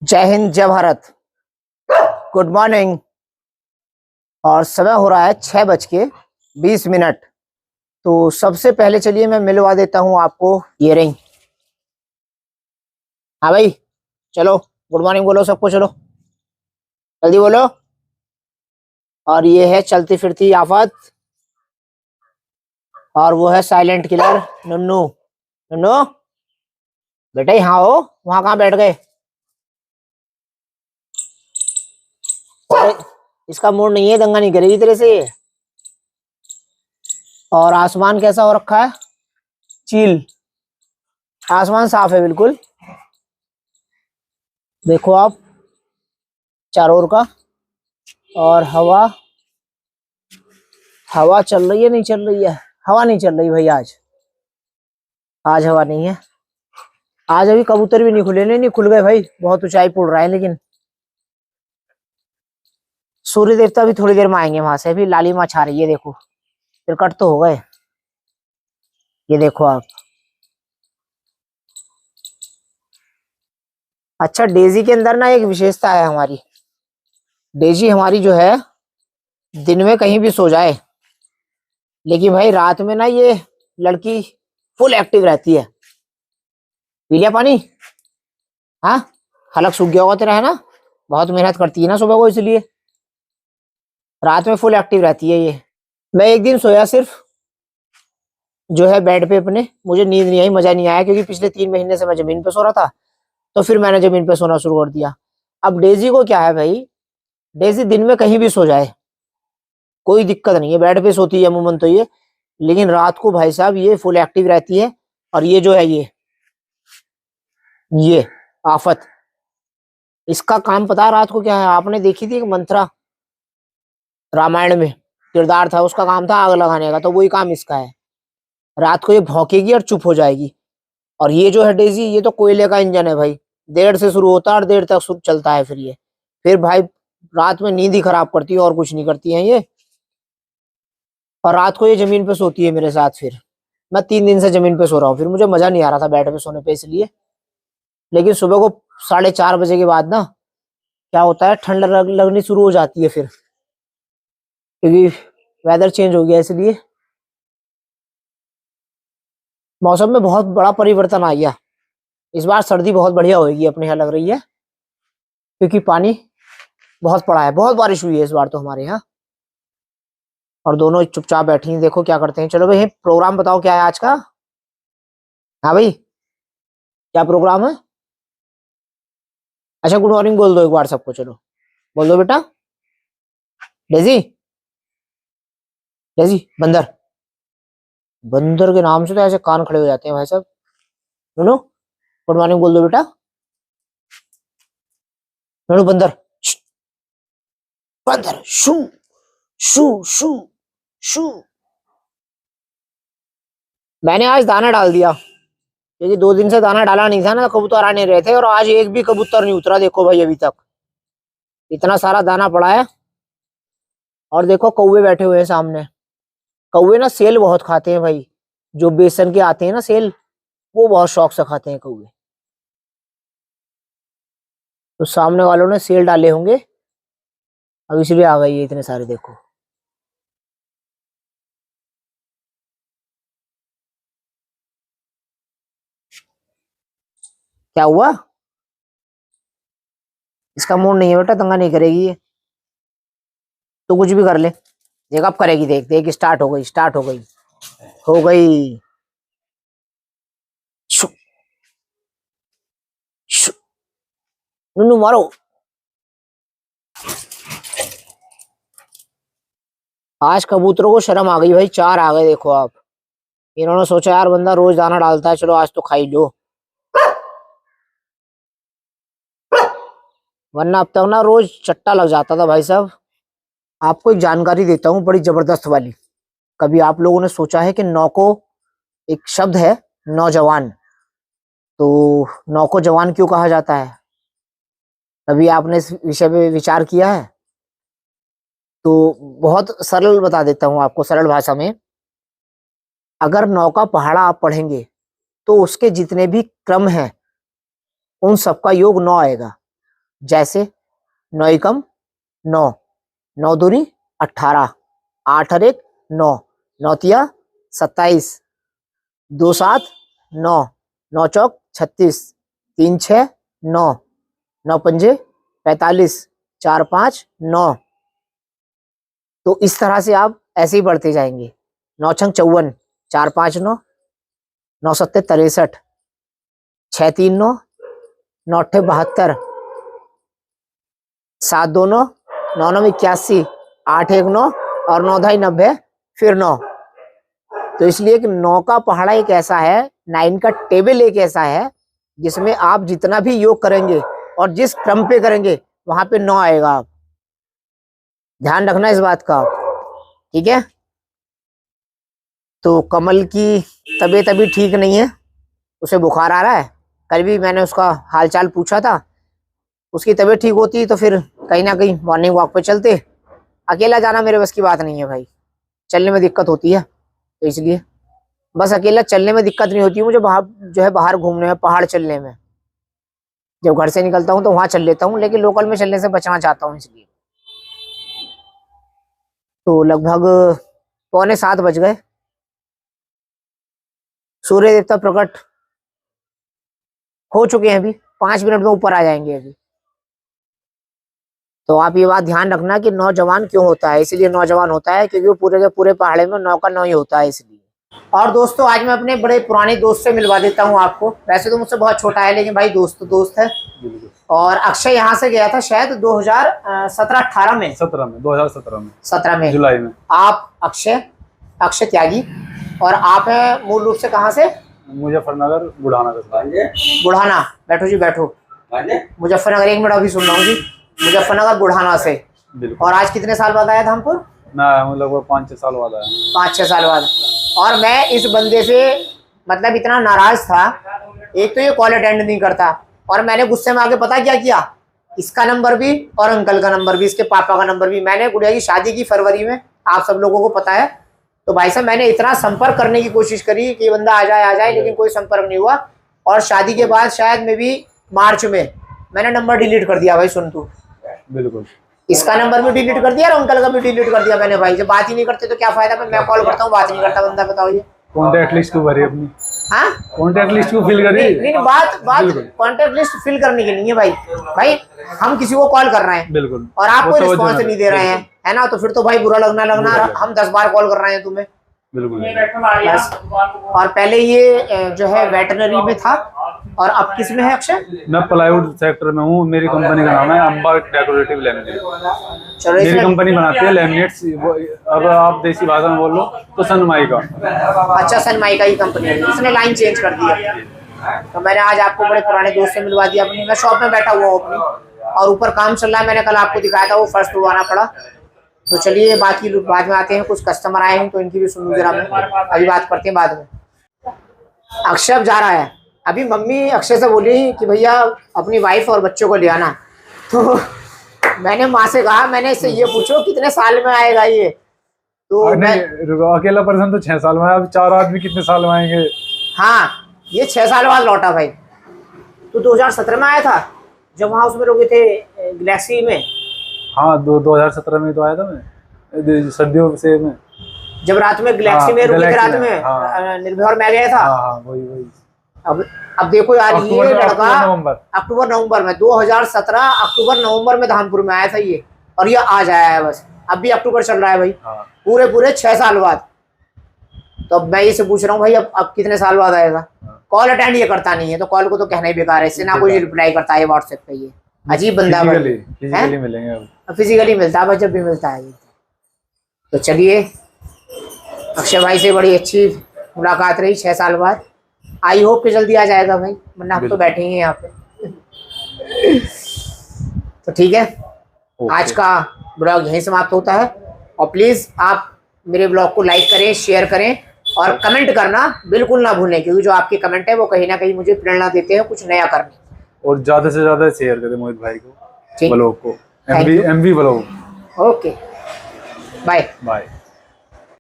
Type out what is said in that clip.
जय हिंद, जय Bharat. Good morning. और समय हो रहा है 6:20। तो सबसे पहले चलिए मैं मिलवा देता हूँ आपको ये रिंग। हाँ भाई, चलो गुड मॉर्निंग बोलो सबको, चलो जल्दी बोलो। और ये है चलती फिरती आफत, और वो है साइलेंट किलर नुन्नू। नुन्नू बेटा यहाँ हो, वहां कहाँ बैठ गए? अरे, इसका मूड नहीं है, दंगा नहीं करेगी तेरे से। और आसमान कैसा हो रखा है? चील। आसमान साफ है बिल्कुल, देखो आप चारों ओर का। और हवा, हवा चल रही है नहीं चल रही है? हवा नहीं चल रही भाई, आज आज हवा नहीं है। आज अभी कबूतर भी नहीं खुले, नहीं खुल गए भाई, बहुत ऊंचाई पड़ रहा है। लेकिन सूर्य देवता भी थोड़ी देर में आएंगे वहां से। अभी लालिमा छा रही है, देखो फिर कट तो हो गए। ये देखो आप। अच्छा, डेजी के अंदर ना एक विशेषता है हमारी। डेजी हमारी जो है, दिन में कहीं भी सो जाए, लेकिन भाई रात में ना ये लड़की फुल एक्टिव रहती है। पी लिया पानी? हाँ, हलक सूख गया होगा तेरा, है ना? बहुत मेहनत करती है ना सुबह को, इसलिए रात में फुल एक्टिव रहती है ये। मैं एक दिन सोया सिर्फ जो है बेड पे अपने, मुझे नींद नहीं आई, मजा नहीं आया, क्योंकि पिछले 3 महीने से मैं जमीन पे सो रहा था। तो फिर मैंने जमीन पे सोना शुरू कर दिया। अब डेजी को क्या है भाई, डेजी दिन में कहीं भी सो जाए, कोई दिक्कत नहीं है, बेड पे सोती है अमूमन तो ये। लेकिन रात को भाई साहब ये फुल एक्टिव रहती है। और ये जो है ये आफत, इसका काम पता है रात को क्या है? आपने देखी थी एक मंत्रा, रामायण में किरदार था, उसका काम था आग लगाने का, तो वही काम इसका है। रात को ये भौंकेगी और चुप हो जाएगी। और ये जो है डेजी, ये तो कोयले का इंजन है भाई। देर से शुरू होता है और देर तक चलता है। फिर ये फिर भाई रात में नींद ही खराब करती है, और कुछ नहीं करती है ये। और रात को ये जमीन पे सोती है मेरे साथ। फिर मैं 3 दिन से जमीन पे सो रहा हूँ, फिर मुझे मजा नहीं आ रहा था बेड पे सोने पे, इसलिए। लेकिन सुबह को 4:30 बजे के बाद ना क्या होता है, ठंड लगनी शुरू हो जाती है फिर, क्योंकि वेदर चेंज हो गया, इसलिए मौसम में बहुत बड़ा परिवर्तन आ गया। इस बार सर्दी बहुत बढ़िया होगी अपने यहाँ, लग रही है, क्योंकि पानी बहुत पड़ा है, बहुत बारिश हुई है इस बार तो हमारे यहाँ। और दोनों चुपचाप बैठी हैं, देखो क्या करते हैं। चलो भाई, प्रोग्राम बताओ क्या है आज का? हाँ भाई, क्या प्रोग्राम है? अच्छा, गुड मॉर्निंग बोल दो एक बार सबको, चलो बोल दो बेटा। डेजी, डेजी बंदर। बंदर के नाम से तो ऐसे कान खड़े हो जाते हैं भाई साहब। नोनो, गुड मॉर्निंग बोल दो बेटा। नोनो बंदर। श्श, बंदर शू शू शू शू। मैंने आज दाना डाल दिया, क्योंकि 2 दिन से दाना डाला नहीं था ना, कबूतर आ नहीं रहे थे। और आज एक भी कबूतर नहीं उतरा, देखो भाई अभी तक इतना सारा दाना पड़ा है। और देखो कौवे बैठे हुए हैं सामने। कौवे ना सेल बहुत खाते हैं भाई, जो बेसन के आते हैं ना सेल, वो बहुत शौक से खाते हैं कौवे। तो सामने वालों ने सेल डाले होंगे, अब इसलिए आ गई है इतने सारे, देखो। क्या हुआ? इसका मूड नहीं है बेटा, दंगा नहीं करेगी ये, तो कुछ भी कर ले। देख अब करेगी, देख देख, स्टार्ट हो गई, स्टार्ट हो गई, हो गई। शु, शु, नुनू मारो। आज कबूतरों को शर्म आ गई भाई, 4 आ गए देखो आप। इन्होंने सोचा यार बंदा रोज दाना डालता है, चलो आज तो खा ही लो, वरना अब तक ना रोज चट्टा लग जाता था भाई साहब। आपको एक जानकारी देता हूँ बड़ी जबरदस्त वाली। कभी आप लोगों ने सोचा है कि नौको एक शब्द है, नौजवान, तो नौको जवान क्यों कहा जाता है? कभी आपने इस विषय पे विचार किया है? तो बहुत सरल बता देता हूँ आपको, सरल भाषा में। अगर नौका पहाड़ा आप पढ़ेंगे, तो उसके जितने भी क्रम हैं, उन सबका योग 9 आएगा। जैसे 9 एकम 9, 9 दूनी 18, 8 और 1 9, 9 तिया 27, 2 7 9, 9 चौक 36, 3 6 9, 9 पंजे 45, 4 5 9। तो इस तरह से आप ऐसे ही बढ़ते जाएंगे। 9 छंग 54, 4 5 9, 9 सत्ते 63, 6 3 9, 9 अट्ठे 72, 7 2 9, 9 9 81, 8 1 9 और 9 ढाई 90, फिर 9। तो इसलिए कि 9 का पहाड़ा एक ऐसा है, 9 का टेबल एक ऐसा है जिसमें आप जितना भी योग करेंगे और जिस क्रम पे करेंगे वहां पे 9 आएगा। आप ध्यान रखना इस बात का, ठीक है। तो कमल की तबीयत अभी ठीक नहीं है, उसे बुखार आ रहा है। कल भी मैंने उसका हालचाल पूछा था, उसकी तबीयत ठीक होती तो फिर कहीं ना कहीं मॉर्निंग वॉक पे चलते। अकेला जाना मेरे बस की बात नहीं है भाई, चलने में दिक्कत होती है। तो इसलिए बस अकेला चलने में दिक्कत नहीं होती है मुझे, बाहर जो है बाहर घूमने में, पहाड़ चलने में। जब घर से निकलता हूँ तो वहां चल लेता हूँ, लेकिन लोकल में चलने से बचना चाहता हूँ इसलिए। तो लगभग 6:45 बज गए, सूर्य देवता प्रकट हो चुके हैं। अभी 5 मिनट में ऊपर आ जाएंगे अभी। तो आप ये बात ध्यान रखना कि नौजवान क्यों होता है, इसलिए नौजवान होता है क्योंकि वो पूरे के पूरे पहाड़े में 9 का 9 ही होता है, इसलिए। और दोस्तों आज मैं अपने बड़े पुराने दोस्त से मिलवा देता हूँ आपको। वैसे तो मुझसे बहुत छोटा है, लेकिन भाई दोस्त तो दोस्त है। और अक्षय यहाँ से गया था शायद 2017-18 में, 2017 में जुलाई में। आप अक्षय त्यागी, और आप है मूल रूप से कहाँ से? मुजफ्फरनगर बुढ़ाना। बुढ़ाना, बैठो जी बैठो। मुजफ्फरनगर, 1 मिनट अभी सुन रहा हूँ जी। मुजफ्फरनगर बुढ़ाना से। और आज कितने साल बाद आया धामपुर? मैं लगभग 5-6 साल बाद आया। 5-6 साल बाद। और मैं इस बंदे से मतलब इतना नाराज था, एक तो ये कॉल अटेंड नहीं करता, और मैंने गुस्से में आके पता क्या किया, इसका नंबर भी और अंकल का नंबर भी, इसके पापा का नंबर भी। मैंने गुड़िया की शादी की फरवरी में, आप सब लोगों को पता है। तो भाई साहब मैंने इतना संपर्क करने की कोशिश करी कि बंदा आ जाए, लेकिन कोई संपर्क नहीं हुआ। और शादी के बाद शायद में भी मार्च में मैंने नंबर डिलीट कर दिया। भाई सुन तू, बिल्कुल इसका नंबर भी डिलीट कर दिया और अंकल का भी डिलीट कर दिया मैंने। भाई जब बात ही नहीं करते तो क्या फायदा, मैं कॉल करता हूँ बात नहीं करता बंदा, बताओ ये। कॉन्टैक्ट लिस्ट क्यों भरी अपनी? हाँ, कॉन्टैक्ट लिस्ट क्यों फिल करी? नहीं बात कॉन्टैक्ट लिस्ट फिल करने की नहीं है भाई हम किसी को कॉल कर रहे हैं, बिल्कुल, और आप कोई रिस्पॉन्स नहीं दे रहे हैं, है ना। तो फिर तो भाई बुरा लगना हम 10 बार कॉल कर रहे हैं तुम्हें, बिल्कुल। बस। और पहले ये जो है वेटरनरी में था, और अब किस में है अक्षय? मैं प्लाईवुड सेक्टर में हूँ। मेरी कंपनी का नाम है अंबा डेकोरेटिव लैमिनेट। चलो, मेरी कंपनी बनाती है लैमिनेट्स। अब आप देसी भाषा में बोल लो तो सनमाई का। अच्छा, सनमाई का ही कंपनी है, इसने लाइन चेंज कर दी है। तो मैंने आज आपको बड़े पुराने दोस्त से मिलवा दिया अपनी। मैं शॉप में बैठा हुआ हूँ अपनी, और ऊपर काम चल रहा है। मैंने कल आपको दिखाया था, वो फर्श तुड़वाना पड़ा। तो चलिए बाकी लोग बाद में आते हैं, कुछ कस्टमर आए हैं तो इनकी भी सुनूं जरा मैं, अभी बात करते हैं बाद में। अक्षय अब जा रहा है। अभी मम्मी अक्षय से बोली कि भैया अपनी वाइफ और बच्चों को ले आना। तो मैंने माँ से कहा, मैंने इससे ये पूछो कितने साल में आएगा ये। तो मैं अकेला पर्सन तो 6 साल में, अब 4 आदमी कितने साल में आएंगे? हाँ, ये 6 साल बाद लौटा भाई। तो 2017 में आया था, जब वहाँ उसमें रुके थे गैलेक्सी में। हाँ, 2017 में तो आया था मैं, सर्दियों से में, जब रात में गैलेक्सी में रुके थे, रात में निर्भय और मैं गया था। हाँ, वही। अब देखो यार, ये लड़का अक्टूबर नवंबर में 2017 अक्टूबर नवंबर में धामपुर में आया था ये, और ये आज आया है बस। अब भी अक्टूबर चल रहा है भाई, पूरे 6 साल बाद। तो अब मैं ये से पूछ रहा हूँ भाई अब कितने साल बाद आएगा। कॉल अटेंड ये करता नहीं है, तो कॉल को तो कहना ही बेकार है, इससे ना कोई रिप्लाई करता है व्हाट्सएप पे। ये अजीब बंदा है। फिजिकली मिलेंगे अब, फिजिकली मिलता है जब भी मिलता है। तो चलिए, अक्षय भाई से बड़ी अच्छी मुलाकात रही 6 साल बाद। आई होप कि जल्दी आ जाएगा भाई, वरना हम तो बैठे ही हैं यहाँ पे। तो ठीक है, आज का ब्लॉग यहीं समाप्त होता है। और प्लीज आप मेरे ब्लॉग को लाइक करें, शेयर करें, और कमेंट करना बिल्कुल ना भूलें, क्योंकि जो आपके कमेंट है वो कहीं ना कहीं मुझे प्रेरणा देते हैं कुछ नया करने। और ज्यादा से ज्यादा शेयर करें मोहित भाई को, ब्लॉग को, MV ब्लॉग। Okay, bye.